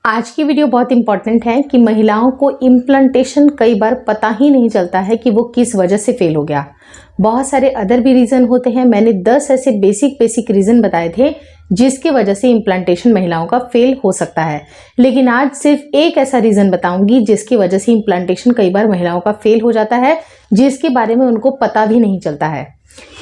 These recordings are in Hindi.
आज की वीडियो बहुत इंपॉर्टेंट है कि महिलाओं को इम्प्लांटेशन कई बार पता ही नहीं चलता है कि वो किस वजह से फेल हो गया। बहुत सारे अदर भी रीज़न होते हैं। मैंने 10 ऐसे बेसिक रीज़न बताए थे जिसकी वजह से इम्प्लांटेशन महिलाओं का फेल हो सकता है, लेकिन आज सिर्फ एक ऐसा रीज़न बताऊंगी जिसकी वजह से इम्प्लांटेशन कई बार महिलाओं का फेल हो जाता है, जिसके बारे में उनको पता भी नहीं चलता है।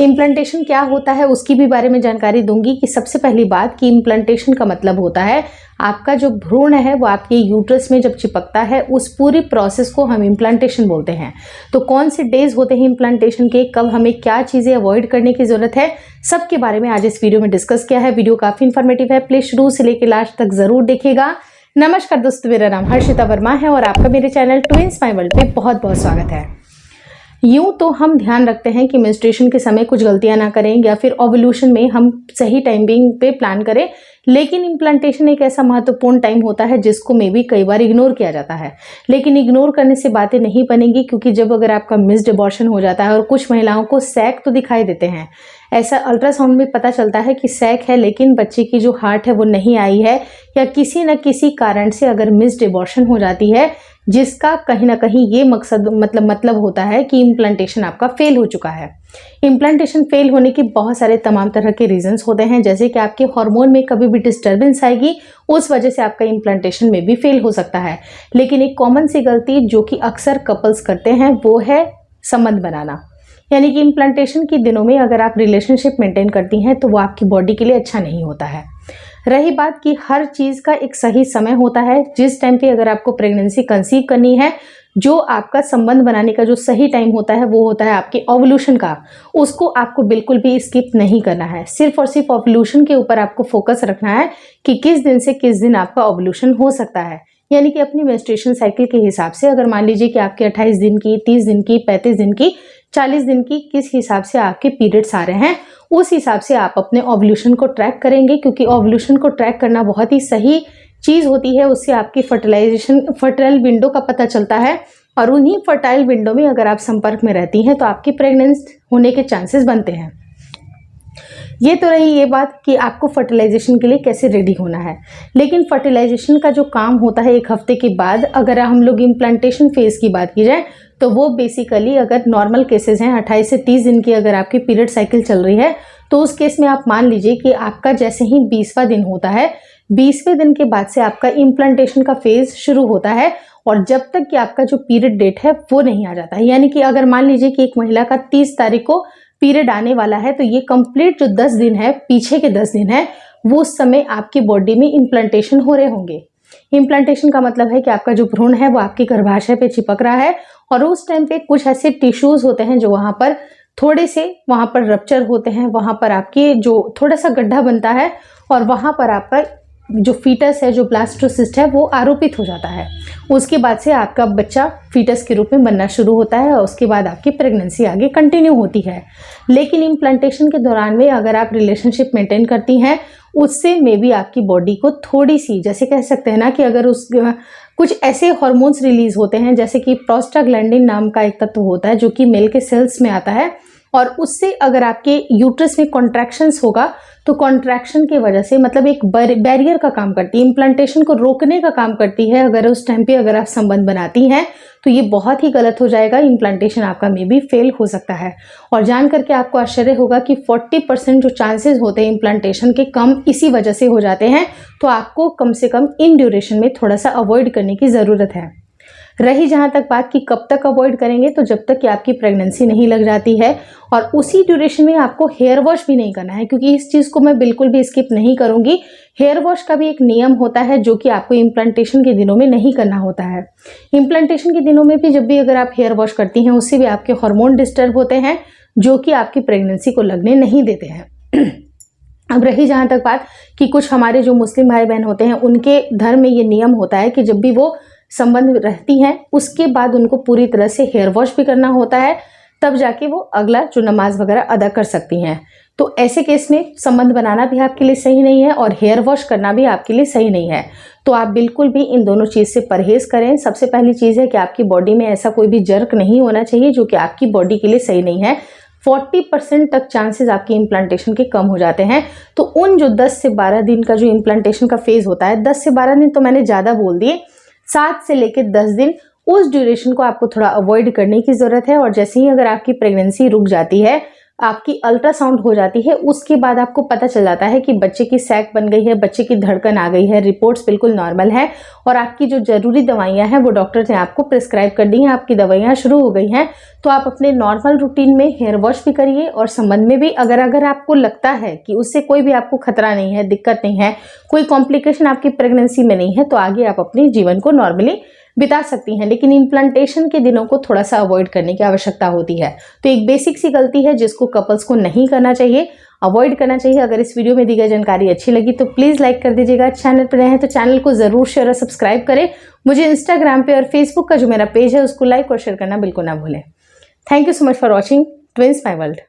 इम्प्लांटेशन क्या होता है उसकी भी बारे में जानकारी दूंगी कि सबसे पहली बात कि इम्प्लांटेशन का मतलब होता है आपका जो भ्रूण है वो आपके यूट्रस में जब चिपकता है उस पूरी प्रोसेस को हम इम्प्लांटेशन बोलते हैं। तो कौन से डेज होते हैं इम्प्लांटेशन के, कब हमें क्या चीज़ें अवॉइड करने की ज़रूरत है, सबके बारे में आज इस वीडियो में डिस्कस किया है। वीडियो काफ़ी इन्फॉर्मेटिव है, प्लीज़ शुरू से लेकर लास्ट तक ज़रूर देखिएगा। नमस्कार दोस्तों, मेरा नाम हर्षिता वर्मा है और आपका मेरे चैनल ट्विंस माय वर्ल्ड पे बहुत बहुत स्वागत है। यूँ तो हम ध्यान रखते हैं कि मेंस्ट्रुएशन के समय कुछ गलतियां ना करें या फिर ओव्यूलेशन में हम सही टाइमिंग पे प्लान करें, लेकिन इम्प्लांटेशन एक ऐसा महत्वपूर्ण टाइम होता है जिसको मे भी कई बार इग्नोर किया जाता है। लेकिन इग्नोर करने से बातें नहीं बनेंगी, क्योंकि जब अगर आपका मिस्ड अबॉर्शन हो जाता है और कुछ महिलाओं को सैक तो दिखाई देते हैं, ऐसा अल्ट्रासाउंड में पता चलता है कि सैक है लेकिन बच्चे की जो हार्ट है वो नहीं आई है, या किसी न किसी कारण से अगर मिस्ड अबॉर्शन हो जाती है जिसका कहीं ना कहीं ये मकसद मतलब होता है कि इम्प्लांटेशन आपका फेल हो चुका है। इम्प्लांटेशन फेल होने के बहुत सारे तमाम तरह के रीजंस होते हैं, जैसे कि आपके हार्मोन में कभी भी डिस्टर्बेंस आएगी, उस वजह से आपका इम्प्लांटेशन में भी फेल हो सकता है। लेकिन एक कॉमन सी गलती जो कि अक्सर कपल्स करते हैं वो है संबंध बनाना। यानी कि इम्प्लांटेशन के दिनों में अगर आप रिलेशनशिप मेंटेन करती हैं तो वो आपकी बॉडी के लिए अच्छा नहीं होता है। रही बात कि हर चीज़ का एक सही समय होता है, जिस टाइम पे अगर आपको प्रेगनेंसी कंसीव करनी है, जो आपका संबंध बनाने का जो सही टाइम होता है वो होता है आपके ओव्यूलेशन का। उसको आपको बिल्कुल भी स्किप नहीं करना है, सिर्फ और सिर्फ ओव्यूलेशन के ऊपर आपको फोकस रखना है कि किस दिन से किस दिन आपका ओव्यूलेशन हो सकता है। यानी कि अपनी मेंस्ट्रुएशन साइकिल के हिसाब से, अगर मान लीजिए कि आपके 28 दिन की, 30 दिन की, 35 दिन की, 40 दिन की किस हिसाब से आपके पीरियड्स आ रहे हैं, उस हिसाब से आप अपने ओव्यूलेशन को ट्रैक करेंगे, क्योंकि ओव्यूलेशन को ट्रैक करना बहुत ही सही चीज़ होती है। उससे आपकी फर्टाइल विंडो का पता चलता है, और उन्हीं फर्टाइल विंडो में अगर आप संपर्क में रहती हैं तो आपकी प्रेग्नेंट होने के चांसेस बनते हैं। ये तो रही ये बात कि आपको फर्टिलाइजेशन के लिए कैसे रेडी होना है। लेकिन फर्टिलाइजेशन का जो काम होता है 1 हफ्ते के बाद, अगर हम लोग इम्प्लांटेशन फेज की बात की जाए तो वो बेसिकली अगर नॉर्मल केसेस हैं 28 से 30 दिन की अगर आपकी पीरियड साइकिल चल रही है तो उस केस में आप मान लीजिए कि आपका जैसे ही 20वां दिन होता है, 20वें दिन के बाद से आपका इम्प्लांटेशन का फेज शुरू होता है, और जब तक कि आपका जो पीरियड डेट है वो नहीं आ जाता है। यानी कि अगर मान लीजिए कि एक महिला का 30 तारीख को पीरियड आने वाला है तो ये कंप्लीट जो 10 दिन है, पीछे के 10 दिन है, वो उस समय आपकी बॉडी में इम्प्लांटेशन हो रहे होंगे। इम्प्लांटेशन का मतलब है कि आपका जो भ्रूण है वो आपके गर्भाशय पे चिपक रहा है, और उस टाइम पे कुछ ऐसे टिश्यूज होते हैं जो वहां पर थोड़े से रप्चर होते हैं, वहां पर आपके जो थोड़ा सा गड्ढा बनता है, और वहां पर आपका जो फीटस है, जो ब्लास्टोसिस्ट है, वो आरोपित हो जाता है। उसके बाद से आपका बच्चा फीटस के रूप में बनना शुरू होता है, और उसके बाद आपकी प्रेगनेंसी आगे कंटिन्यू होती है। लेकिन इम्प्लांटेशन के दौरान में अगर आप रिलेशनशिप मेंटेन करती हैं, उससे मे बी आपकी बॉडी को थोड़ी सी, जैसे कह सकते हैं ना कि अगर कुछ ऐसे हार्मोन्स रिलीज होते हैं, जैसे कि प्रोस्टाग्लैंडिन नाम का एक तत्व होता है जो कि मेल के सेल्स में आता है, और उससे अगर आपके यूट्रस में कॉन्ट्रैक्शंस होगा तो कॉन्ट्रैक्शन की वजह से एक बैरियर का काम करती है, इम्प्लांटेशन को रोकने का काम करती है। अगर उस टाइम पे अगर आप संबंध बनाती हैं तो ये बहुत ही गलत हो जाएगा, इम्प्लांटेशन आपका मे बी फेल हो सकता है। और जान करके आपको आश्चर्य होगा कि 40% जो चांसेस होते हैं इम्प्लांटेशन के, कम इसी वजह से हो जाते हैं। तो आपको कम से कम इन ड्यूरेशन में थोड़ा सा अवॉइड करने की ज़रूरत है। रही जहाँ तक बात कि कब तक अवॉइड करेंगे, तो जब तक कि आपकी प्रेगनेंसी नहीं लग जाती है, और उसी ड्यूरेशन में आपको हेयर वॉश भी नहीं करना है, क्योंकि इस चीज़ को मैं बिल्कुल भी स्किप नहीं करूँगी। हेयर वॉश का भी एक नियम होता है जो कि आपको इम्प्लांटेशन के दिनों में नहीं करना होता है। इम्प्लांटेशन के दिनों में भी जब भी अगर आप हेयर वॉश करती हैं, उससे भी आपके हार्मोन डिस्टर्ब होते हैं जो कि आपकी प्रेगनेंसी को लगने नहीं देते हैं। अब रही जहाँ तक बात कि कुछ हमारे जो मुस्लिम भाई बहन होते हैं, उनके धर्म में ये नियम होता है कि जब भी वो संबंध रहती हैं उसके बाद उनको पूरी तरह से हेयर वॉश भी करना होता है, तब जाके वो अगला जो नमाज वगैरह अदा कर सकती हैं। तो ऐसे केस में संबंध बनाना भी आपके लिए सही नहीं है और हेयर वॉश करना भी आपके लिए सही नहीं है। तो आप बिल्कुल भी इन दोनों चीज़ से परहेज करें। सबसे पहली चीज़ है कि आपकी बॉडी में ऐसा कोई भी जर्क नहीं होना चाहिए जो कि आपकी बॉडी के लिए सही नहीं है। 40% तक चांसेस आपकी इम्प्लांटेशन के कम हो जाते हैं। तो उन जो 10 से 12 दिन का जो इम्प्लांटेशन का फेज़ होता है, 10 से 12 दिन तो मैंने ज़्यादा बोल दिए, 7 से लेकर 10 दिन, उस ड्यूरेशन को आपको थोड़ा अवॉइड करने की ज़रूरत है। और जैसे ही अगर आपकी प्रेगनेंसी रुक जाती है, आपकी अल्ट्रासाउंड हो जाती है, उसके बाद आपको पता चल जाता है कि बच्चे की सैक बन गई है, बच्चे की धड़कन आ गई है, रिपोर्ट्स बिल्कुल नॉर्मल है और आपकी जो ज़रूरी दवाइयाँ हैं वो डॉक्टर ने आपको प्रिस्क्राइब कर दी हैं, आपकी दवाइयाँ शुरू हो गई हैं। तो आप अपने नॉर्मल रूटीन में हेयर वॉश भी करिए और संबंध में भी अगर आपको लगता है कि उससे कोई भी आपको खतरा नहीं है, दिक्कत नहीं है, कोई कॉम्प्लिकेशन आपकी प्रेगनेंसी में नहीं है, तो आगे आप अपने जीवन को नॉर्मली बिता सकती हैं। लेकिन इम्प्लांटेशन के दिनों को थोड़ा सा अवॉइड करने की आवश्यकता होती है। तो एक बेसिक सी गलती है जिसको कपल्स को नहीं करना चाहिए, अवॉइड करना चाहिए। अगर इस वीडियो में दी गई जानकारी अच्छी लगी तो प्लीज़ लाइक कर दीजिएगा। चैनल पर नए हैं तो चैनल को ज़रूर शेयर और सब्सक्राइब करें। मुझे इंस्टाग्राम पे और फेसबुक का जो मेरा पेज है उसको लाइक और शेयर करना बिल्कुल ना भूलें। Thank you so much for watching twins my world.